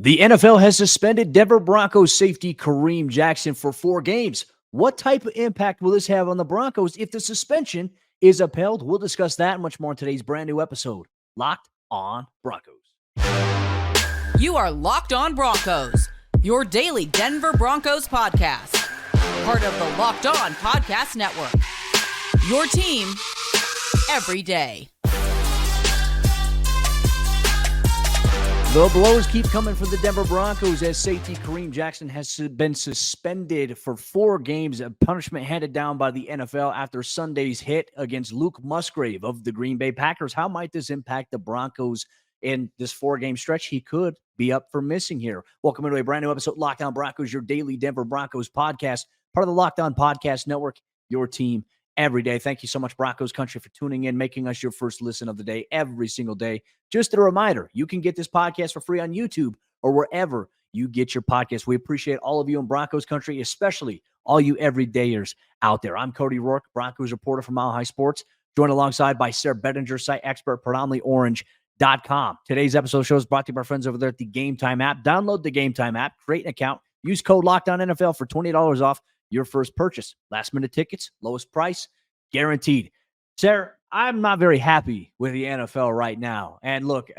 The NFL has suspended Denver Broncos safety Kareem Jackson for 4 games. What type of impact will this have on the Broncos if the suspension is upheld? We'll discuss that and much more in today's brand new episode, Locked on Broncos. You are Locked on Broncos, your daily Denver Broncos podcast. Part of the Locked on Podcast Network. Your team every day. The blows keep coming for the Denver Broncos as safety Kareem Jackson has been suspended for 4 games, a punishment handed down by the NFL after Sunday's hit against Luke Musgrave of the Green Bay Packers. How might this impact the Broncos in this 4-game stretch he could be up for missing here? Welcome into a brand new episode, Locked on Broncos, your daily Denver Broncos podcast, part of the Locked on Podcast Network, your team every day. Thank you so much, Broncos Country, for tuning in, making us your first listen of the day every single day. Just a reminder, you can get this podcast for free on YouTube or wherever you get your podcast. We appreciate all of you in Broncos Country, especially all you everydayers out there. I'm Cody Roark, Broncos reporter from Mile High Sports, joined alongside by Sayre, Bedinger, site expert, predominantlyorange.com. Today's episode show is brought to you by our friends over there at the Game Time app. Download the Game Time app, create an account, use code LOCKEDONNFL for $20 off your first purchase. Last minute tickets, lowest price, guaranteed. Sayre, I'm not very happy with the NFL right now. And look,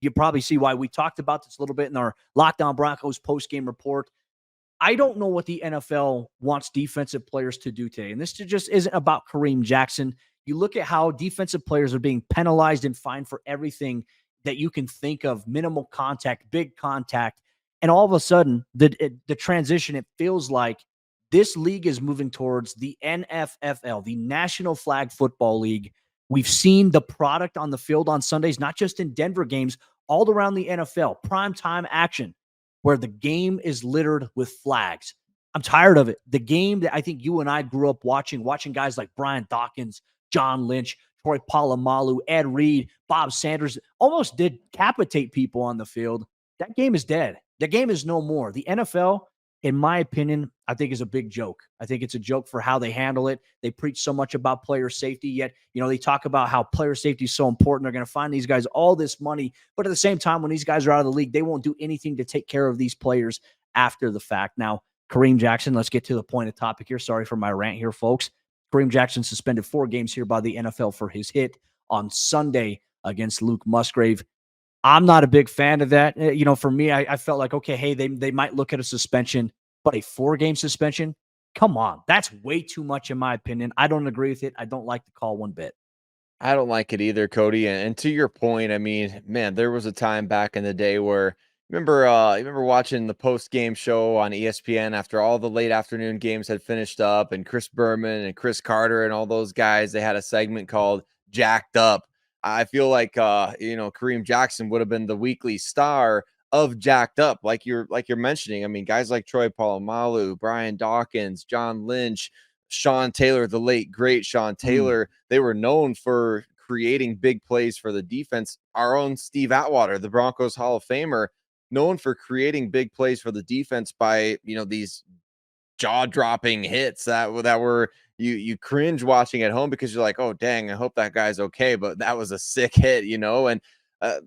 you probably see why. We talked about this a little bit in our Locked on Broncos post-game report. I don't know what the NFL wants defensive players to do today. And this just isn't about Kareem Jackson. You look at how defensive players are being penalized and fined for everything that you can think of, minimal contact, big contact. And all of a sudden, the transition, it feels like this league is moving towards the NFFL, the National Flag Football League. We've seen the product on the field on Sundays, not just in Denver games, all around the NFL, primetime action, where the game is littered with flags. I'm tired of it. The game that I think you and I grew up watching guys like Brian Dawkins, John Lynch, Troy Polamalu, Ed Reed, Bob Sanders, almost did decapitate people on the field. That game is dead. The game is no more. The NFL, in my opinion, I think is a big joke. I think it's a joke for how they handle it. They preach so much about player safety, yet, they talk about how player safety is so important. They're going to find these guys all this money. But at the same time, when these guys are out of the league, they won't do anything to take care of these players after the fact. Now, Kareem Jackson, let's get to the point of topic here. Sorry for my rant here, folks. Kareem Jackson suspended 4 games here by the NFL for his hit on Sunday against Luke Musgrave. I'm not a big fan of that. For me, I felt like, okay, hey, they might look at a suspension, but a 4-game suspension? Come on. That's way too much in my opinion. I don't agree with it. I don't like the call one bit. I don't like it either, Cody. And to your point, I mean, man, there was a time back in the day where you remember watching the post-game show on ESPN after all the late afternoon games had finished up, and Chris Berman and Chris Carter and all those guys, they had a segment called Jacked Up. I feel like Kareem Jackson would have been the weekly star of Jacked Up, like you're mentioning. I mean, guys like Troy Polamalu, Brian Dawkins, John Lynch, Sean Taylor, the late great Sean Taylor, they were known for creating big plays for the defense. Our own Steve Atwater, the Broncos Hall of Famer, known for creating big plays for the defense by, these jaw-dropping hits that were you cringe watching at home because you're like, oh dang, I hope that guy's okay, but that was a sick hit, and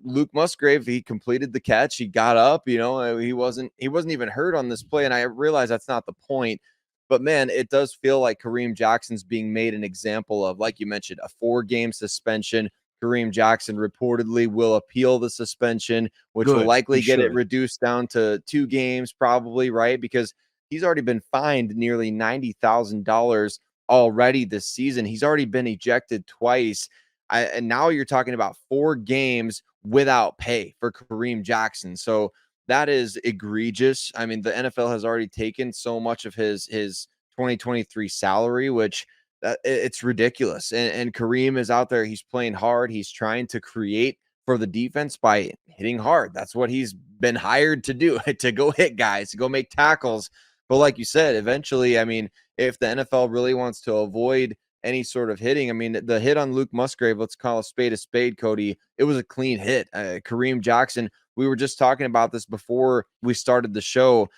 Luke Musgrave, he completed the catch, he got up, he wasn't even hurt on this play, and I realize that's not the point, but man, it does feel like Kareem Jackson's being made an example of, like you mentioned, a 4-game suspension. Kareem Jackson reportedly will appeal the suspension, which will likely get it reduced down to 2 games probably, right? Because he's already been fined nearly $90,000 already this season. He's already been ejected twice. And now you're talking about 4 games without pay for Kareem Jackson. So that is egregious. I mean, the NFL has already taken so much of his 2023 salary, which it's ridiculous. And Kareem is out there. He's playing hard. He's trying to create for the defense by hitting hard. That's what he's been hired to do, to go hit guys, to go make tackles. But like you said, eventually, I mean, if the NFL really wants to avoid any sort of hitting, I mean, the hit on Luke Musgrave, let's call a spade, Cody, it was a clean hit. Kareem Jackson, we were just talking about this before we started the show.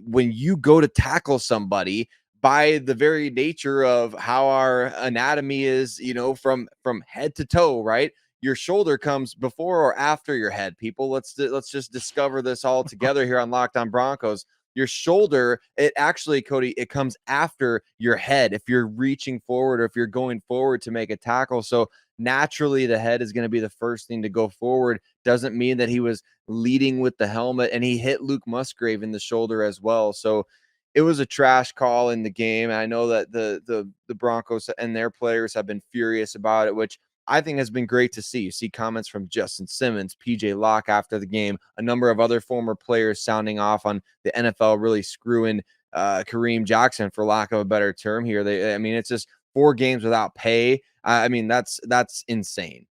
When you go to tackle somebody, by the very nature of how our anatomy is, from head to toe, right? your shoulder comes before or after your head. People, let's just discover this all together here on Locked On Broncos. Your shoulder, it actually, Cody, it comes after your head if you're reaching forward or if you're going forward to make a tackle. So naturally, the head is going to be the first thing to go forward. Doesn't mean that he was leading with the helmet, and he hit Luke Musgrave in the shoulder as well. So it was a trash call in the game. And I know that the Broncos and their players have been furious about it, which I think has been great to see. You see comments from Justin Simmons, PJ Locke after the game, a number of other former players sounding off on the NFL really screwing Kareem Jackson, for lack of a better term here. I mean, it's just 4 games without pay. I mean, that's insane.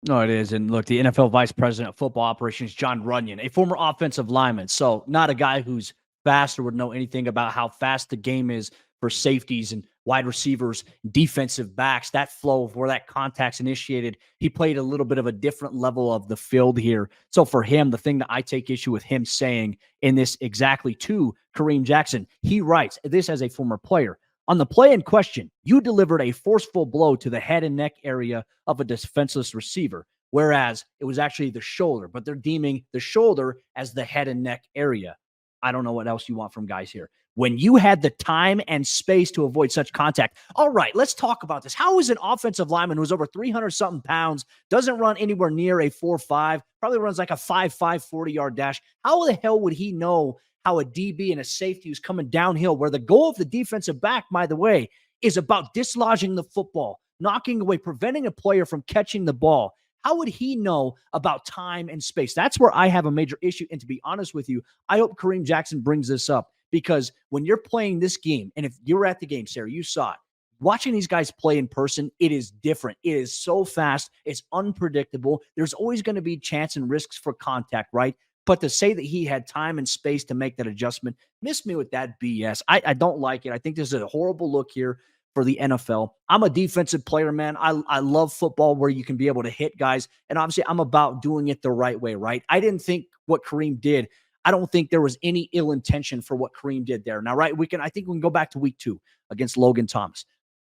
No, it is. And look, the NFL Vice President of Football Operations, John Runyon, a former offensive lineman. So not a guy who's fast or would know anything about how fast the game is for safeties and wide receivers, defensive backs, that flow of where that contact's initiated. He played a little bit of a different level of the field here. So for him, the thing that I take issue with him saying in this exactly to Kareem Jackson, he writes this as a former player. On the play in question, you delivered a forceful blow to the head and neck area of a defenseless receiver, whereas it was actually the shoulder, but they're deeming the shoulder as the head and neck area. I don't know what else you want from guys here. When you had the time and space to avoid such contact. All right, let's talk about this. How is an offensive lineman who's over 300-something pounds, doesn't run anywhere near a 4.5, probably runs like a 5.5 40-yard dash? How the hell would he know how a DB and a safety who's coming downhill, where the goal of the defensive back, by the way, is about dislodging the football, knocking away, preventing a player from catching the ball? How would he know about time and space? That's where I have a major issue. And to be honest with you, I hope Kareem Jackson brings this up, because when you're playing this game, and if you're at the game, Sayre, you saw it, watching these guys play in person, it is different. It is so fast. It's unpredictable. There's always going to be chance and risks for contact, right? But to say that he had time and space to make that adjustment, miss me with that BS. I don't like it. I think this is a horrible look here for the NFL. I'm a defensive player, man. I love football where you can be able to hit guys. And obviously, I'm about doing it the right way, right? I didn't think what Kareem did, I don't think there was any ill intention for what Kareem did there. Now, right, I think we can go back to week 2 against Logan Thomas.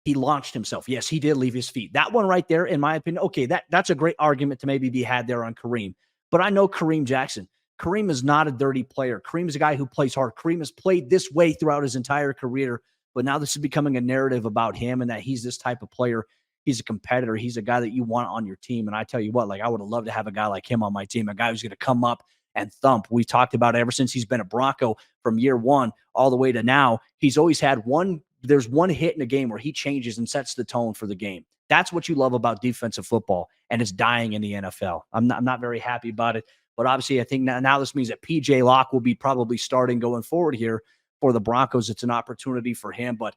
He launched himself. Yes, he did leave his feet. That one right there, in my opinion, okay, that's a great argument to maybe be had there on Kareem. But I know Kareem Jackson. Kareem is not a dirty player. Kareem is a guy who plays hard. Kareem has played this way throughout his entire career, but now this is becoming a narrative about him and that he's this type of player. He's a competitor. He's a guy that you want on your team. And I tell you what, like, I would have loved to have a guy like him on my team, a guy who's going to come up and thump. We've talked about it ever since he's been a Bronco from year 1 all the way to now. He's always had there's one hit in a game where he changes and sets the tone for the game. That's what you love about defensive football, and it's dying in the NFL. I'm not very happy about it. But obviously, I think now this means that PJ Locke will be probably starting going forward here for the Broncos. It's an opportunity for him, but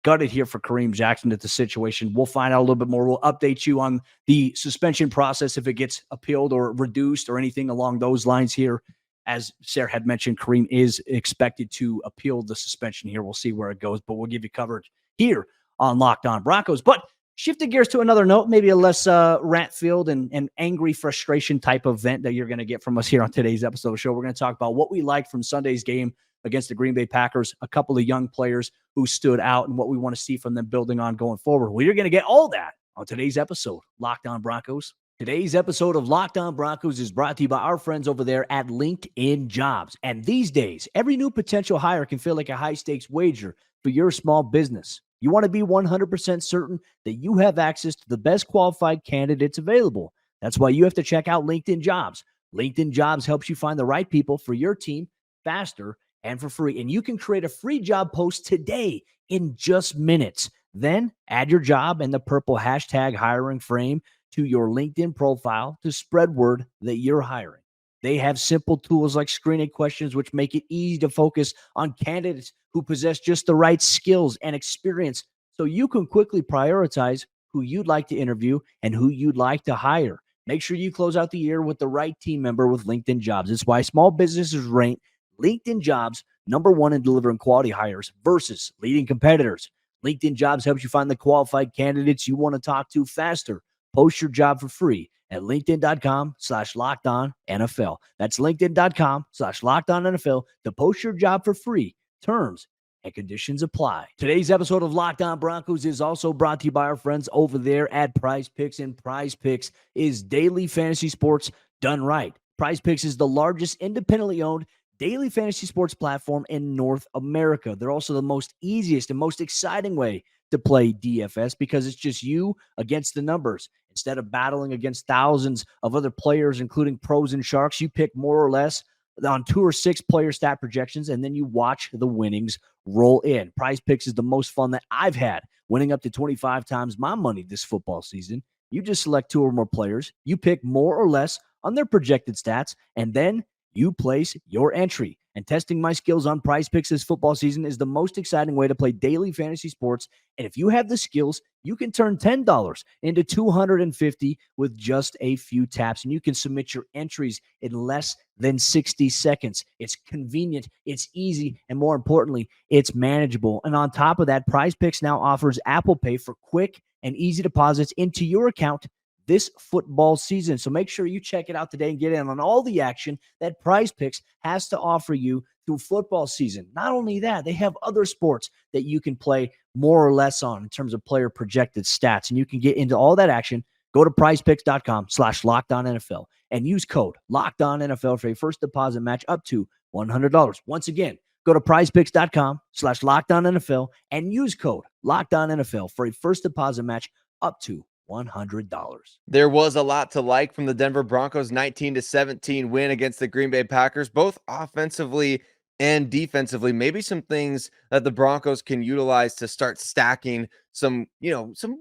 gutted here for Kareem Jackson at the situation. We'll find out a little bit more. We'll update you on the suspension process if it gets appealed or reduced or anything along those lines here. As Sayre had mentioned, Kareem is expected to appeal the suspension here. We'll see where it goes, but we'll give you coverage here on Locked On Broncos. But shifting gears to another note, maybe a less rant-filled and angry frustration type of vent that you're going to get from us here on today's episode of the show. We're going to talk about what we liked from Sunday's game against the Green Bay Packers, a couple of young players who stood out, and what we want to see from them building on going forward. Well, you're going to get all that on today's episode, Locked On Broncos. Today's episode of Locked On Broncos is brought to you by our friends over there at LinkedIn Jobs. And these days, every new potential hire can feel like a high-stakes wager for your small business. You want to be 100% certain that you have access to the best qualified candidates available. That's why you have to check out LinkedIn Jobs. LinkedIn Jobs helps you find the right people for your team faster and for free. And you can create a free job post today in just minutes. Then add your job and the purple hashtag hiring frame to your LinkedIn profile to spread word that you're hiring. They have simple tools like screening questions, which make it easy to focus on candidates who possess just the right skills and experience, so you can quickly prioritize who you'd like to interview and who you'd like to hire. Make sure you close out the year with the right team member with LinkedIn Jobs. It's why small businesses rank LinkedIn Jobs #1 in delivering quality hires versus leading competitors. LinkedIn Jobs helps you find the qualified candidates you want to talk to faster. Post your job for free at linkedin.com/LockedOnNFL. That's linkedin.com/LockedOnNFL to post your job for free. Terms and conditions apply. Today's episode of Locked On Broncos is also brought to you by our friends over there at Prize Picks, and Prize Picks is daily fantasy sports done right. Prize Picks is the largest independently owned daily fantasy sports platform in North America. They're also the most easiest and most exciting way to play DFS because it's just you against the numbers. Instead of battling against thousands of other players, including pros and sharks, you pick more or less on 2 or 6 player stat projections, and then you watch the winnings roll in. Prize Picks is the most fun that I've had, winning up to 25 times my money this football season. You just select 2 or more players, you pick more or less on their projected stats, and then you place your entry. And testing my skills on Prize Picks this football season is the most exciting way to play daily fantasy sports. And if you have the skills, you can turn $10 into $250 with just a few taps. And you can submit your entries in less than 60 seconds. It's convenient, it's easy, and more importantly, it's manageable. And on top of that, Prize Picks now offers Apple Pay for quick and easy deposits into your account this football season. So make sure you check it out today and get in on all the action that Prize Picks has to offer you through football season. Not only that, they have other sports that you can play more or less on in terms of player projected stats. And you can get into all that action. Go to prizepicks.com/LockedOnNFL and use code LockedOnNFL for a first deposit match up to $100. Once again, go to prizepicks.com/LockedOnNFL and use code LockedOnNFL for a first deposit match up to $100. There was a lot to like from the Denver Broncos 19-17 win against the Green Bay Packers, both offensively and defensively. Maybe some things that the Broncos can utilize to start stacking some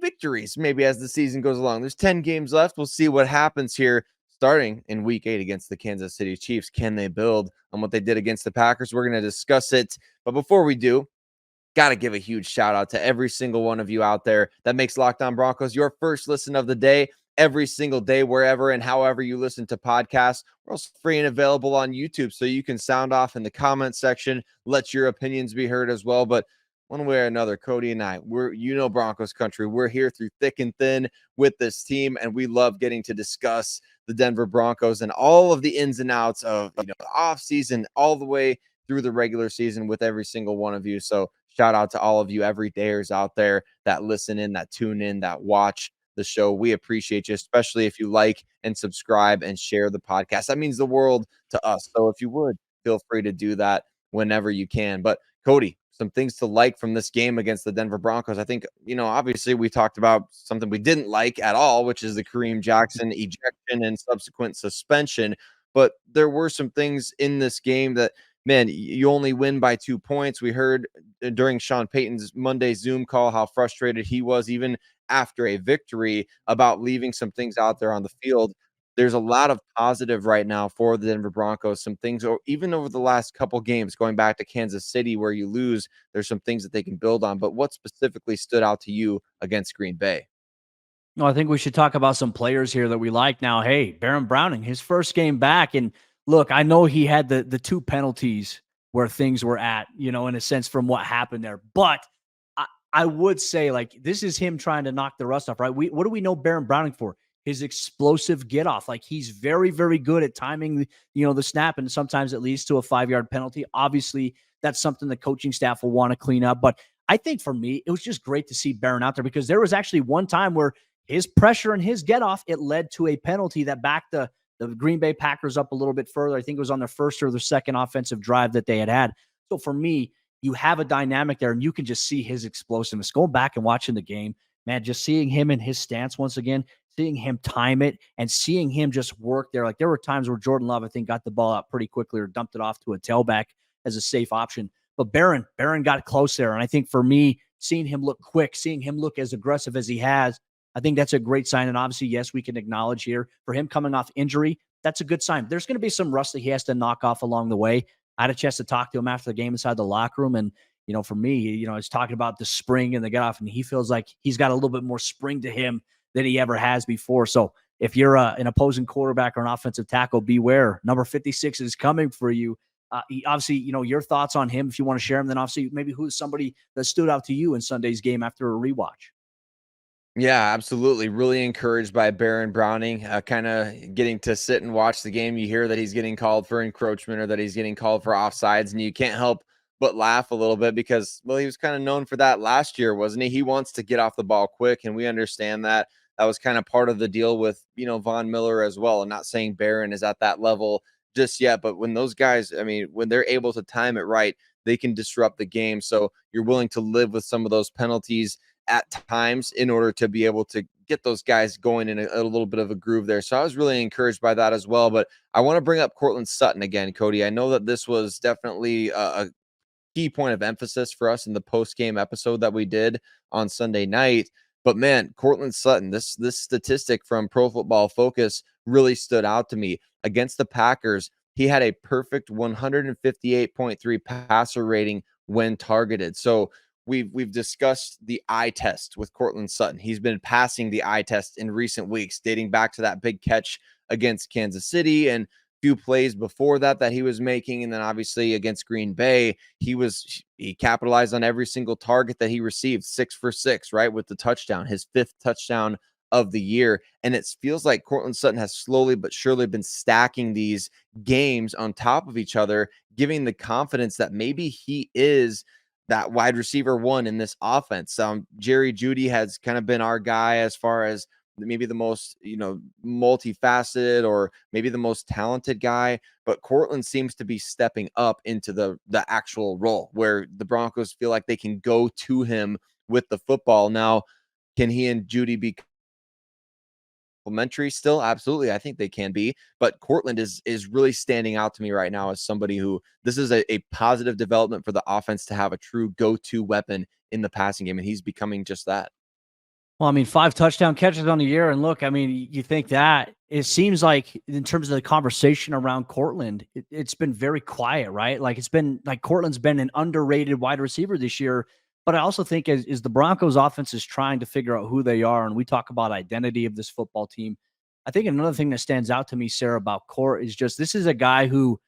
victories maybe as the season goes along. There's 10 games left. We'll see what happens here starting in week 8 against the Kansas City Chiefs. Can they build on what they did against the Packers? We're going to discuss it. But before we do, got to give a huge shout out to every single one of you out there that makes Locked On Broncos your first listen of the day every single day, wherever and however you listen to podcasts. We're also free and available on YouTube, so you can sound off in the comment section, let your opinions be heard as well. But one way or another, Cody and I, we're Broncos Country. We're here through thick and thin with this team, and we love getting to discuss the Denver Broncos and all of the ins and outs of the off season all the way through the regular season with every single one of you. So shout out to all of you everydayers out there that listen in, that tune in, that watch the show. We appreciate you, especially if you like and subscribe and share the podcast. That means the world to us. So if you would, feel free to do that whenever you can. But Cody, some things to like from this game against the Denver Broncos. I think, obviously we talked about something we didn't like at all, which is the Kareem Jackson ejection and subsequent suspension. But there were some things in this game that, man, you only win by 2 points. We heard during Sean Payton's Monday Zoom call how frustrated he was even after a victory about leaving some things out there on the field. There's a lot of positive right now for the Denver Broncos. Some things, even over the last couple games, going back to Kansas City where you lose, there's some things that they can build on. But what specifically stood out to you against Green Bay? No, I think we should talk about some players here that we like now. Hey, Baron Browning, his first game back. And look, I know he had the 2 penalties where things were at, in a sense from what happened there. But I would say, like, this is him trying to knock the rust off, right? What do we know Baron Browning for? His explosive get off. Like, he's very, very good at timing, the snap, and sometimes it leads to a 5-yard penalty. Obviously, that's something the coaching staff will want to clean up. But I think for me, it was just great to see Baron out there because there was actually one time where his pressure and his get off, it led to a penalty that backed the Green Bay Packers up a little bit further. I think it was on their first or their second offensive drive that they had. So for me, you have a dynamic there, and you can just see his explosiveness. Going back and watching the game, man, just seeing him in his stance once again, seeing him time it, and seeing him just work there. Like, there were times where Jordan Love, I think, got the ball out pretty quickly or dumped it off to a tailback as a safe option. But Baron got close there, and I think for me, seeing him look quick, seeing him look as aggressive as he has, I think that's a great sign. And obviously, yes, we can acknowledge here for him coming off injury, that's a good sign. There's going to be some rust that he has to knock off along the way. I had a chance to talk to him after the game inside the locker room. And, for me, he's talking about the spring and the get off, and he feels like he's got a little bit more spring to him than he ever has before. So if you're an opposing quarterback or an offensive tackle, beware. Number 56 is coming for you. Obviously, your thoughts on him, if you want to share him, then obviously maybe who's somebody that stood out to you in Sunday's game after a rewatch. Yeah, absolutely. Really encouraged by Baron Browning, kind of getting to sit and watch the game. You hear that he's getting called for encroachment or that he's getting called for offsides, and you can't help but laugh a little bit because, well, he was kind of known for that last year, wasn't he? He wants to get off the ball quick, and we understand that. That was kind of part of the deal with, Von Miller as well. I'm not saying Barron is at that level just yet, but when those guys, I mean, when they're able to time it right, they can disrupt the game. So you're willing to live with some of those penalties at times in order to be able to get those guys going in a little bit of a groove there. So I was really encouraged by that as well. But I want to bring up Courtland Sutton again, Cody. I know that this was definitely a key point of emphasis for us in the post-game episode that we did on Sunday night. But man, Courtland Sutton, this statistic from Pro Football Focus really stood out to me. Against the Packers, he had a perfect 158.3 passer rating when targeted. So we've discussed the eye test with Courtland Sutton. He's been passing the eye test in recent weeks, dating back to that big catch against Kansas City and few plays before that he was making. And then obviously against Green Bay, he capitalized on every single target that he received, 6 for 6, right? With the touchdown, his 5th touchdown of the year. And it feels like Courtland Sutton has slowly but surely been stacking these games on top of each other, giving the confidence that maybe he is that wide receiver one in this offense. Jerry Jeudy has kind of been our guy as far as maybe the most, multifaceted or maybe the most talented guy, but Courtland seems to be stepping up into the actual role where the Broncos feel like they can go to him with the football. Now, can he and Jeudy be complementary still? Absolutely. I think they can be, but Courtland is really standing out to me right now as somebody who this is a positive development for the offense to have a true go-to weapon in the passing game. And he's becoming just that. Well, I mean, 5 touchdown catches on the year. And look, I mean, you think that it seems like in terms of the conversation around Courtland, it's been very quiet, right? Like it's been like Courtland's been an underrated wide receiver this year. But I also think as the Broncos offense is trying to figure out who they are, and we talk about identity of this football team, I think another thing that stands out to me, Sayre, about Court is just this is a guy who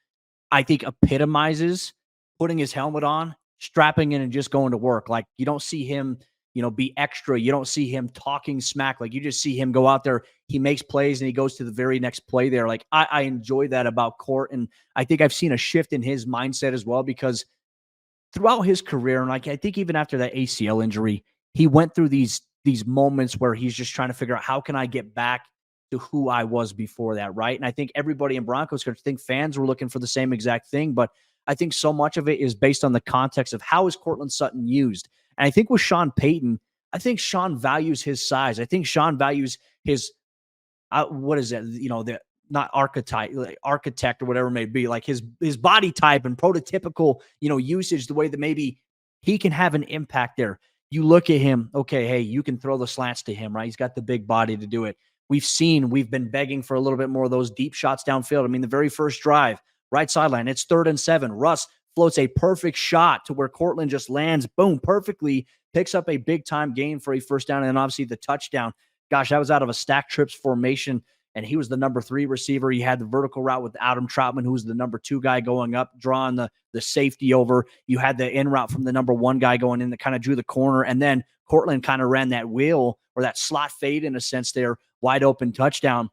I think epitomizes putting his helmet on, strapping in and just going to work. Like you don't see him, be extra. You don't see him talking smack. Like you just see him go out there. He makes plays and he goes to the very next play there. Like I enjoy that about Court. And I think I've seen a shift in his mindset as well, because throughout his career, and like I think even after that ACL injury, he went through these moments where he's just trying to figure out how can I get back to who I was before that, right? And I think everybody in Broncos could think fans were looking for the same exact thing, but I think so much of it is based on the context of how is Courtland Sutton used. And I think with Sean Payton, I think Sean values his size. I think Sean values his what is it? The not archetype, like architect or whatever it may be, like his body type and prototypical, usage, the way that maybe he can have an impact there. You look at him, okay, hey, you can throw the slants to him, right? He's got the big body to do it. We've been begging for a little bit more of those deep shots downfield. I mean, the very first drive, right sideline, it's 3rd and 7. Russ floats a perfect shot to where Courtland just lands, boom, perfectly, picks up a big-time gain for a first down, and then obviously the touchdown. Gosh, that was out of a stack trips formation, and he was the number 3 receiver. He had the vertical route with Adam Troutman, who was the number 2 guy going up, drawing the safety over. You had the in route from the number 1 guy going in that kind of drew the corner, and then Courtland kind of ran that wheel or that slot fade in a sense there, wide open touchdown.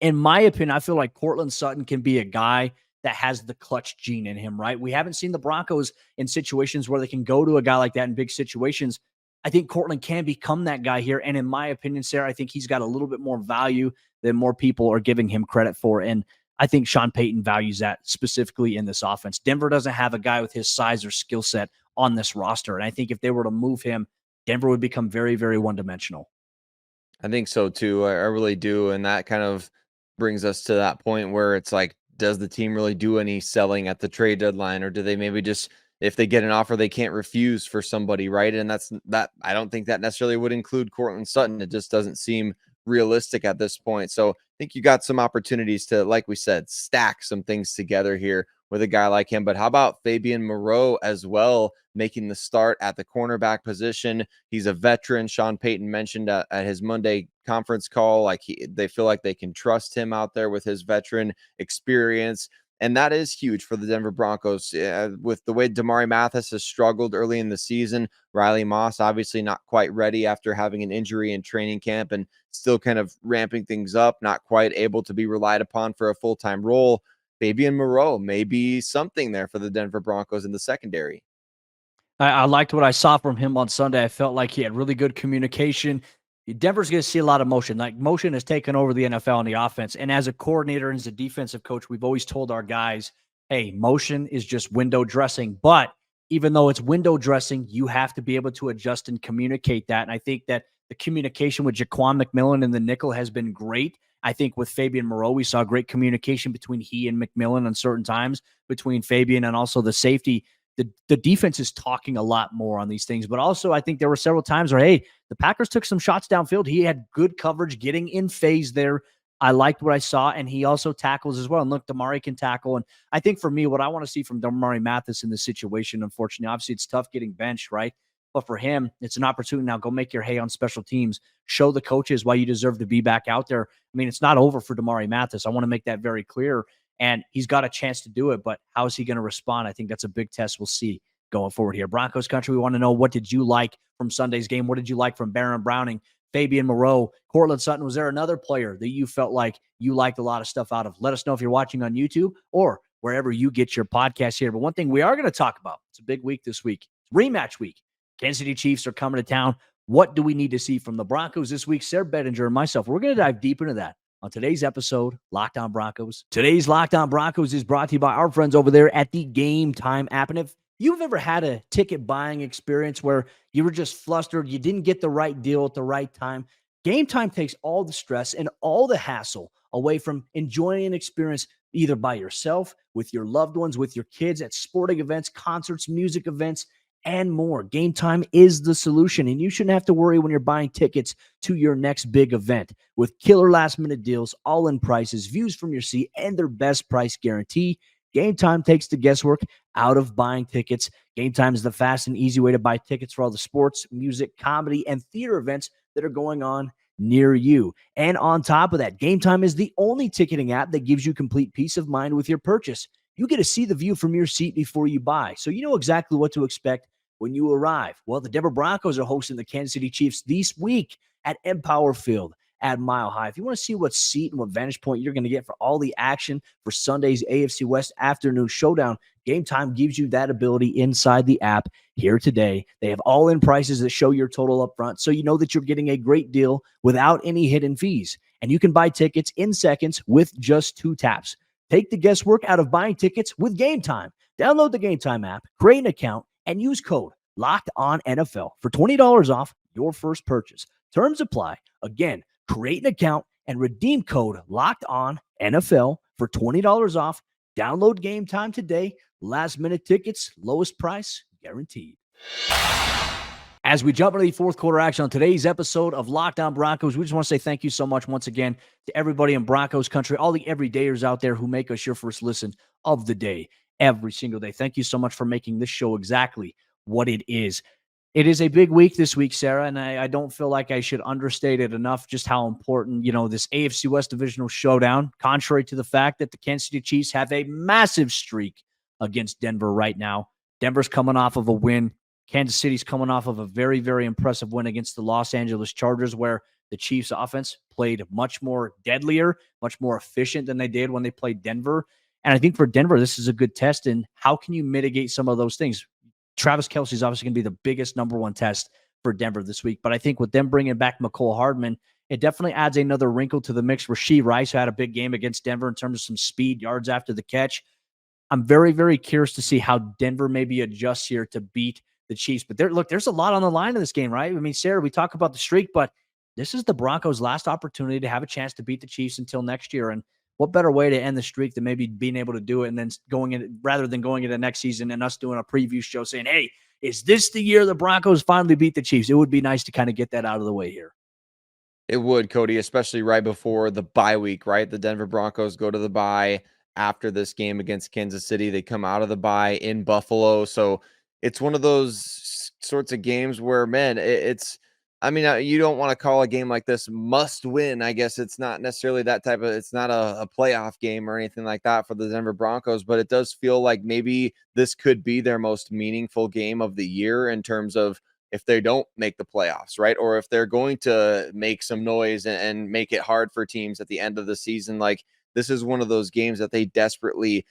In my opinion, I feel like Courtland Sutton can be a guy that has the clutch gene in him, right? We haven't seen the Broncos in situations where they can go to a guy like that in big situations. I think Courtland can become that guy here. And in my opinion, Sayre, I think he's got a little bit more value than more people are giving him credit for. And I think Sean Payton values that specifically in this offense. Denver doesn't have a guy with his size or skill set on this roster. And I think if they were to move him, Denver would become very, very one-dimensional. I think so too. I really do. And that kind of brings us to that point where it's like, does the team really do any selling at the trade deadline, or do they maybe just, if they get an offer, they can't refuse for somebody, right? And I don't think that necessarily would include Courtland Sutton. It just doesn't seem realistic at this point. So I think you got some opportunities to, like we said, stack some things together here with a guy like him. But how about Fabian Moreau as well, making the start at the cornerback position? He's a veteran. Sean Payton mentioned at his Monday conference call, like they feel like they can trust him out there with his veteran experience. And that is huge for the Denver Broncos. With the way Damari Mathis has struggled early in the season, Riley Moss obviously not quite ready after having an injury in training camp and still kind of ramping things up, not quite able to be relied upon for a full-time role. Fabian Moreau may be something there for the Denver Broncos in the secondary. I liked what I saw from him on Sunday. I felt like he had really good communication. Denver's going to see a lot of motion. Like, motion has taken over the NFL in the offense. And as a coordinator and as a defensive coach, we've always told our guys, hey, motion is just window dressing. But even though it's window dressing, you have to be able to adjust and communicate that. And I think that the communication with Jaquan McMillan and the nickel has been great. I think with Fabian Moreau, we saw great communication between he and McMillan on certain times, between Fabian and also the safety. The defense is talking a lot more on these things. But also, I think there were several times where, hey, the Packers took some shots downfield. He had good coverage getting in phase there. I liked what I saw, and he also tackles as well. And look, Damari can tackle. And I think for me, what I want to see from Damari Mathis in this situation, unfortunately, obviously it's tough getting benched, right? But for him, it's an opportunity now. Go make your hay on special teams. Show the coaches why you deserve to be back out there. I mean, it's not over for Damari Mathis. I want to make that very clear. And he's got a chance to do it, but how is he going to respond? I think that's a big test we'll see going forward here. Broncos Country, we want to know, what did you like from Sunday's game? What did you like from Baron Browning, Fabian Moreau, Courtland Sutton? Was there another player that you felt like you liked a lot of stuff out of? Let us know if you're watching on YouTube or wherever you get your podcast here. But one thing we are going to talk about, it's a big week this week. It's rematch week. Kansas City Chiefs are coming to town. What do we need to see from the Broncos this week? Sayre Bedinger and myself, we're going to dive deep into that on today's episode, Locked On Broncos. Today's Locked On Broncos is brought to you by our friends over there at the Game Time app. And if you've ever had a ticket buying experience where you were just flustered, you didn't get the right deal at the right time, Game Time takes all the stress and all the hassle away from enjoying an experience either by yourself, with your loved ones, with your kids, at sporting events, concerts, music events, and more. Game Time is the solution, and you shouldn't have to worry when you're buying tickets to your next big event. With killer last-minute deals, all-in prices, views from your seat, and their best price guarantee, Game Time takes the guesswork out of buying tickets. Game Time is the fast and easy way to buy tickets for all the sports, music, comedy, and theater events that are going on near you. And on top of that, Game Time is the only ticketing app that gives you complete peace of mind with your purchase. You get to see the view from your seat before you buy, so you know exactly what to expect when you arrive. Well, the Denver Broncos are hosting the Kansas City Chiefs this week at Empower Field at Mile High. If you want to see what seat and what vantage point you're going to get for all the action for Sunday's AFC West afternoon showdown, Game Time gives you that ability inside the app here today. They have all-in prices that show your total up front, so you know that you're getting a great deal without any hidden fees. And you can buy tickets in seconds with just 2 taps. Take the guesswork out of buying tickets with Game Time. Download the Game Time app, create an account, and use code LOCKEDONNFL for $20 off your first purchase. Terms apply. Again, create an account and redeem code LOCKEDONNFL for $20 off. Download Game Time today. Last minute tickets, lowest price guaranteed. As we jump into the fourth quarter action on today's episode of Locked On Broncos, we just want to say thank you so much once again to everybody in Broncos Country, all the everydayers out there who make us your first listen of the day every single day. Thank you so much for making this show exactly what it is. It is a big week this week, Sayre, and I don't feel like I should understate it enough just how important, this AFC West divisional showdown, contrary to the fact that the Kansas City Chiefs have a massive streak against Denver right now. Denver's coming off of a win. Kansas City's coming off of a very, very impressive win against the Los Angeles Chargers, where the Chiefs' offense played much more deadlier, much more efficient than they did when they played Denver. And I think for Denver, this is a good test in how can you mitigate some of those things. Travis Kelce is obviously going to be the biggest number one test for Denver this week. But I think with them bringing back McCole Hardman, it definitely adds another wrinkle to the mix. Rasheed Rice had a big game against Denver in terms of some speed, yards after the catch. I'm very, very curious to see how Denver maybe adjusts here to beat the Chiefs. But there's a lot on the line in this game, right? I mean, Sayre, we talk about the streak, but this is the Broncos' last opportunity to have a chance to beat the Chiefs until next year. And what better way to end the streak than maybe being able to do it and then rather than going into next season and us doing a preview show saying, hey, is this the year the Broncos finally beat the Chiefs? It would be nice to kind of get that out of the way here. It would, Cody, especially right before the bye week, right? The Denver Broncos go to the bye after this game against Kansas City. They come out of the bye in Buffalo. So it's one of those sorts of games where, man, you don't want to call a game like this must win. I guess it's not necessarily that type of, it's not a playoff game or anything like that for the Denver Broncos, but it does feel like maybe this could be their most meaningful game of the year in terms of if they don't make the playoffs, right? Or if they're going to make some noise and make it hard for teams at the end of the season. Like, this is one of those games that they desperately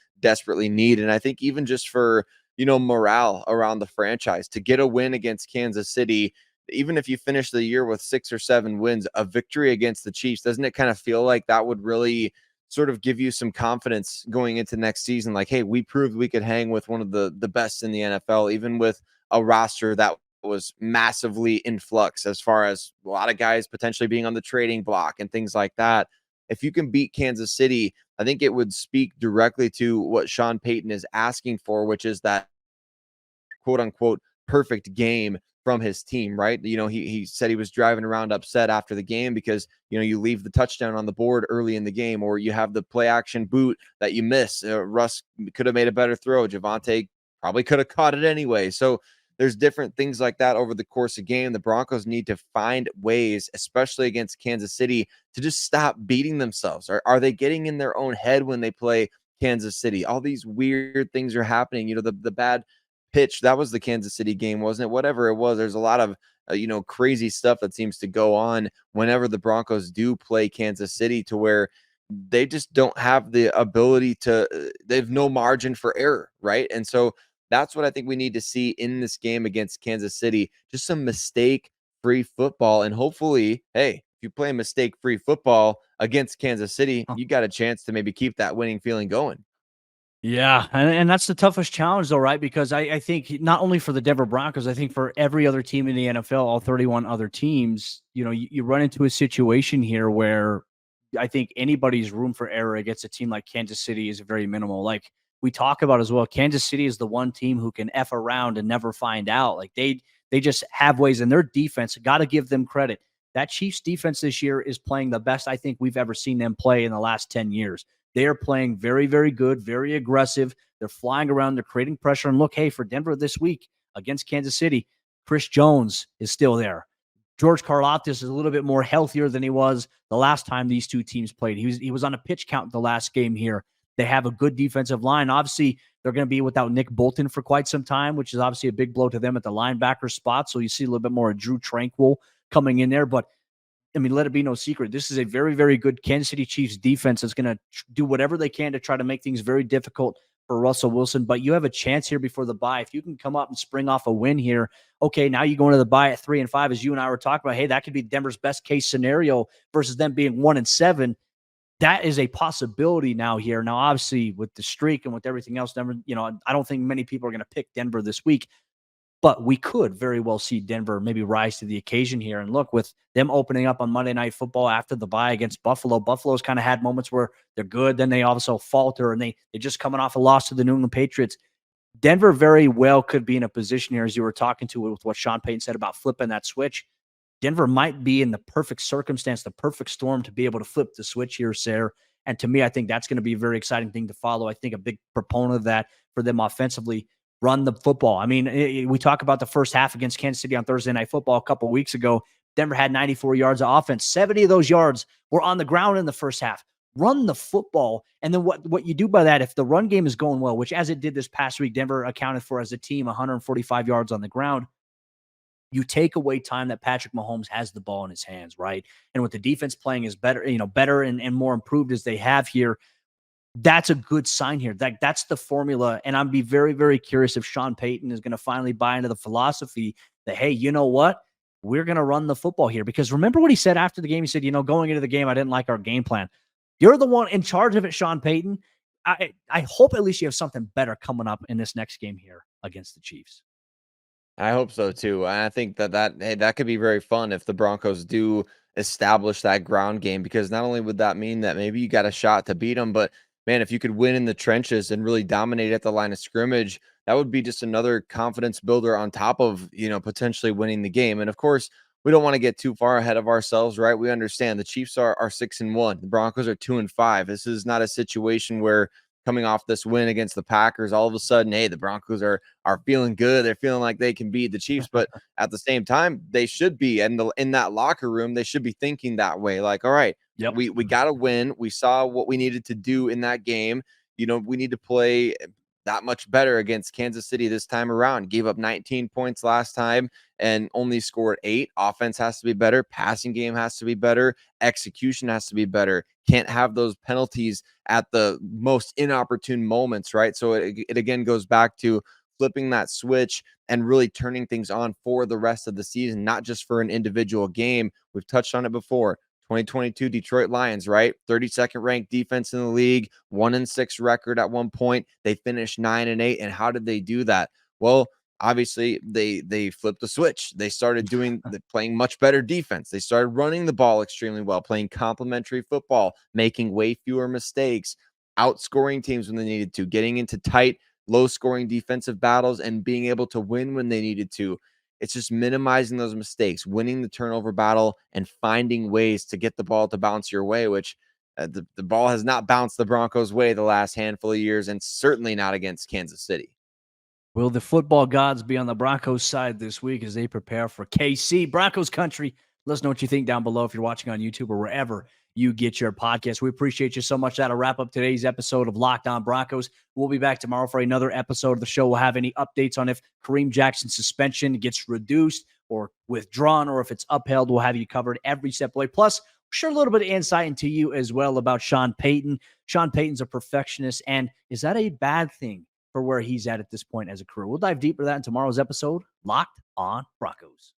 need. And I think even just for, morale around the franchise, to get a win against Kansas City, even if you finish the year with 6 or 7 wins, a victory against the Chiefs, doesn't it kind of feel like that would really sort of give you some confidence going into next season? Like, hey, we proved we could hang with one of the best in the NFL, even with a roster that was massively in flux as far as a lot of guys potentially being on the trading block and things like that. If you can beat Kansas City, I think it would speak directly to what Sean Payton is asking for, which is that quote unquote perfect game from his team, right? He said he was driving around upset after the game because, you leave the touchdown on the board early in the game, or you have the play action boot that you miss. Russ could have made a better throw. Javonte probably could have caught it anyway. So there's different things like that over the course of game. The Broncos need to find ways, especially against Kansas City, to just stop beating themselves. Are they getting in their own head when they play Kansas City? All these weird things are happening. The bad pitch, that was the Kansas City game, wasn't it? Whatever it was, there's a lot of crazy stuff that seems to go on whenever the Broncos do play Kansas City, to where they just don't have the ability to they have no margin for error, right? And so that's what I think we need to see in this game against Kansas City, just some mistake-free football. And hopefully, hey, if you play mistake-free football against Kansas City, you got a chance to maybe keep that winning feeling going. Yeah, and that's the toughest challenge, though, right? Because I think not only for the Denver Broncos, I think for every other team in the NFL, all 31 other teams, you run into a situation here where I think anybody's room for error against a team like Kansas City is very minimal. Like we talk about as well, Kansas City is the one team who can F around and never find out. Like they just have ways, and their defense, got to give them credit. That Chiefs defense this year is playing the best I think we've ever seen them play in the last 10 years. They are playing very, very good, very aggressive. They're flying around. They're creating pressure. And look, hey, for Denver this week against Kansas City, Chris Jones is still there. George Karlaftis is a little bit more healthier than he was the last time these two teams played. He was on a pitch count the last game here. They have a good defensive line. Obviously, they're going to be without Nick Bolton for quite some time, which is obviously a big blow to them at the linebacker spot. So you see a little bit more of Drew Tranquil coming in there. But I mean, let it be no secret, this is a very, very good Kansas City Chiefs defense that's going to do whatever they can to try to make things very difficult for Russell Wilson. But you have a chance here before the bye. If you can come up and spring off a win here, okay, now you go into the bye at 3-5, as you and I were talking about. Hey, that could be Denver's best case scenario versus them being 1-7. That is a possibility now here. Now, obviously, with the streak and with everything else, Denver, I don't think many people are going to pick Denver this week. But we could very well see Denver maybe rise to the occasion here. And look, with them opening up on Monday Night Football after the bye against Buffalo, Buffalo's kind of had moments where they're good, then they also falter, and they're just coming off a loss to the New England Patriots. Denver very well could be in a position here, as you were talking to with what Sean Payton said about flipping that switch. Denver might be in the perfect circumstance, the perfect storm to be able to flip the switch here, Sayre. And to me, I think that's going to be a very exciting thing to follow. I think a big proponent of that for them offensively. Run the football. I mean, we talk about the first half against Kansas City on Thursday Night Football a couple of weeks ago. Denver had 94 yards of offense. 70 of those yards were on the ground in the first half. Run the football. And then what you do by that, if the run game is going well, which as it did this past week, Denver accounted for as a team 145 yards on the ground, you take away time that Patrick Mahomes has the ball in his hands, right? And with the defense playing is better, better and more improved as they have here, that's a good sign here. That's the formula. And I'd be very, very curious if Sean Payton is going to finally buy into the philosophy that, hey, you know what? We're going to run the football here. Because remember what he said after the game? He said, going into the game, I didn't like our game plan. You're the one in charge of it, Sean Payton. I hope at least you have something better coming up in this next game here against the Chiefs. I hope so too. And I think that could be very fun if the Broncos do establish that ground game, because not only would that mean that maybe you got a shot to beat them, but man, if you could win in the trenches and really dominate at the line of scrimmage, that would be just another confidence builder on top of, potentially winning the game. And of course, we don't want to get too far ahead of ourselves, right? We understand the Chiefs are 6-1. The Broncos are 2-5. This is not a situation where coming off this win against the Packers, all of a sudden, hey, the Broncos are feeling good. They're feeling like they can beat the Chiefs, but at the same time, they should be in that locker room. They should be thinking that way. Like, all right, yep, we got to win. We saw what we needed to do in that game. We need to play that much better against Kansas City this time around. Gave up 19 points last time and only scored 8. Offense has to be better. Passing game has to be better. Execution has to be better. Can't have those penalties at the most inopportune moments, right? So it again goes back to flipping that switch and really turning things on for the rest of the season, not just for an individual game. We've touched on it before. 2022 Detroit Lions, right? 32nd ranked defense in the league, 1-6 record at one point. They finished 9-8. And how did they do that? Well, obviously they flipped the switch. They started playing much better defense. They started running the ball extremely well, playing complementary football, making way fewer mistakes, outscoring teams when they needed to, getting into tight, low-scoring defensive battles and being able to win when they needed to. It's just minimizing those mistakes, winning the turnover battle, and finding ways to get the ball to bounce your way, which the ball has not bounced the Broncos' way the last handful of years, and certainly not against Kansas City. Will the football gods be on the Broncos side this week as they prepare for KC? Broncos Country. Let us know what you think down below if you're watching on YouTube or wherever you get your podcast. We appreciate you so much. That'll wrap up today's episode of Locked On Broncos. We'll be back tomorrow for another episode of the show. We'll have any updates on if Kareem Jackson's suspension gets reduced or withdrawn or if it's upheld. We'll have you covered every step of the way. Plus, share a little bit of insight into you as well about Sean Payton. Sean Payton's a perfectionist, and is that a bad thing for where he's at this point as a career? We'll dive deeper into that in tomorrow's episode, Locked On Broncos.